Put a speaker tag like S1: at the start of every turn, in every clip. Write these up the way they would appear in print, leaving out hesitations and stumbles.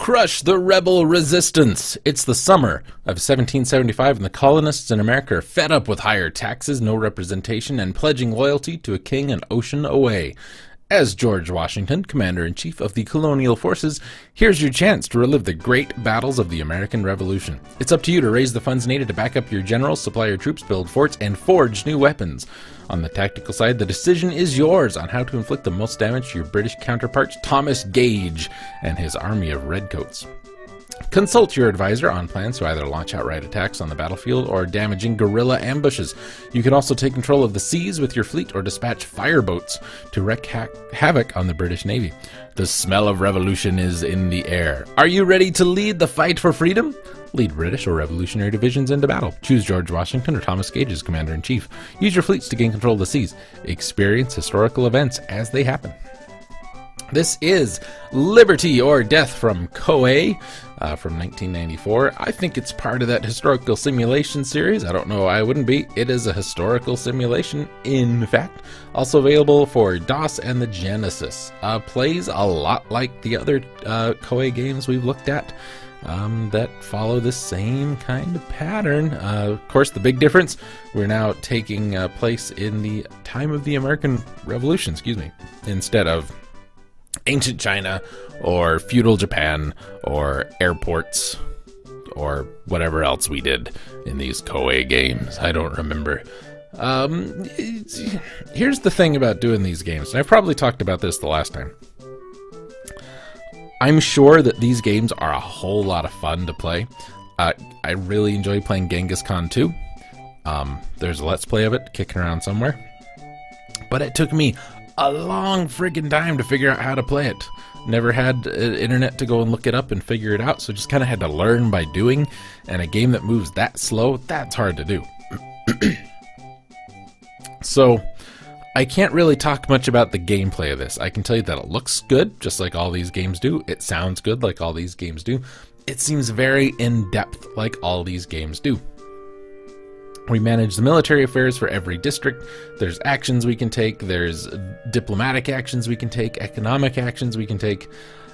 S1: Crush the rebel resistance! It's the summer of 1775 and the colonists in America are fed up with higher taxes, no representation, and pledging loyalty to a king an ocean away. As George Washington, Commander-in-Chief of the colonial forces, here's your chance to relive the great battles of the American Revolution. It's up to you to raise the funds needed to back up your generals, supply your troops, build forts, and forge new weapons. On the tactical side, the decision is yours on how to inflict the most damage to your British counterparts, Thomas Gage and his army of redcoats. Consult your advisor on plans to either launch outright attacks on the battlefield or damaging guerrilla ambushes. You can also take control of the seas with your fleet or dispatch fireboats to wreak havoc on the British Navy. The smell of revolution is in the air. Are you ready to lead the fight for freedom? Lead British or Revolutionary divisions into battle. Choose George Washington or Thomas Gage as Commander-in-Chief. Use your fleets to gain control of the seas. Experience historical events as they happen. This is Liberty or Death from Koei from 1994. I think it's part of that historical simulation series. I don't know, I wouldn't be. It is a historical simulation, in fact. Also available for DOS and the Genesis. Plays a lot like the other Koei games we've looked at that follow the same kind of pattern. Of course, the big difference, we're now taking place in the time of the American Revolution, instead of ancient China or feudal Japan or airports or whatever else we did in these Koei games. I don't remember. Here's the thing about doing these games, and I've probably talked about this the last time. I'm sure that these games are a whole lot of fun to play. I really enjoy playing Genghis Khan 2. There's a Let's Play of it kicking around somewhere. But it took me a long friggin' time to figure out how to play it. Never had internet to go and look it up and figure it out, so just kind of had to learn by doing. And a game that moves that slow, that's hard to do. So I can't really talk much about the gameplay of this. I can tell you that it looks good, just like all these games do. It sounds good, like all these games do. It seems very in-depth, like all these games do. We manage the military affairs for every district. There's actions we can take. There's diplomatic actions we can take. Economic actions we can take.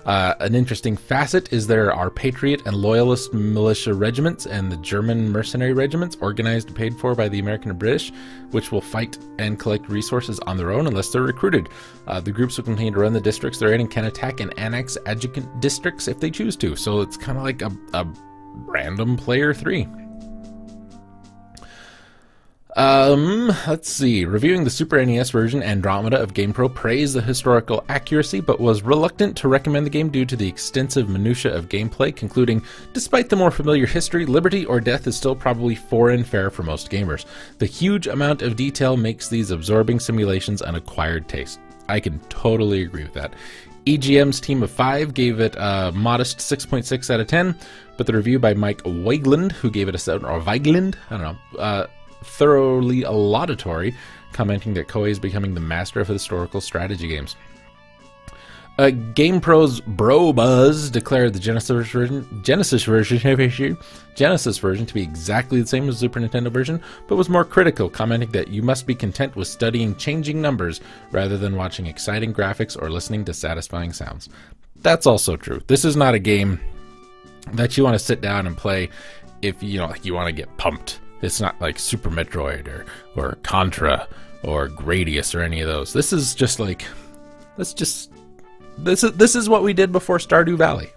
S1: An interesting facet is there are Patriot and Loyalist militia regiments and the German mercenary regiments organized and paid for by the American and British, which will fight and collect resources on their own unless they're recruited. The groups will continue to run the districts they're in and can attack and annex adjacent districts if they choose to. So it's kind of like a random player 3. Let's see. Reviewing the Super NES version, Andromeda of GamePro praised the historical accuracy, but was reluctant to recommend the game due to the extensive minutiae of gameplay, concluding, despite the more familiar history, Liberty or Death is still probably foreign fare for most gamers. The huge amount of detail makes these absorbing simulations an acquired taste. I can totally agree with that. EGM's team of 5 gave it a modest 6.6 out of 10, but the review by Mike Weigland, who gave it a 7, or Weigland, I don't know, thoroughly laudatory, commenting that Koei is becoming the master of historical strategy games. GamePro's Bro Buzz declared the Genesis version to be exactly the same as the Super Nintendo version, but was more critical, commenting that you must be content with studying changing numbers rather than watching exciting graphics or listening to satisfying sounds. That's also true. This is not a game that you want to sit down and play if you want to get pumped. It's not like Super Metroid or Contra or Gradius or any of those. This is just like, this is what we did before Stardew Valley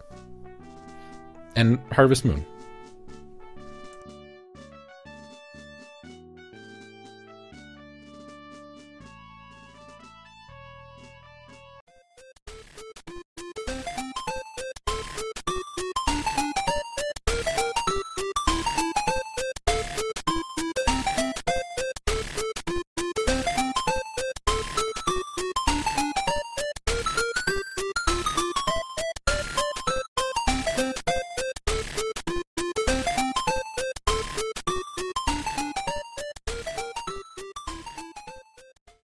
S1: and Harvest Moon.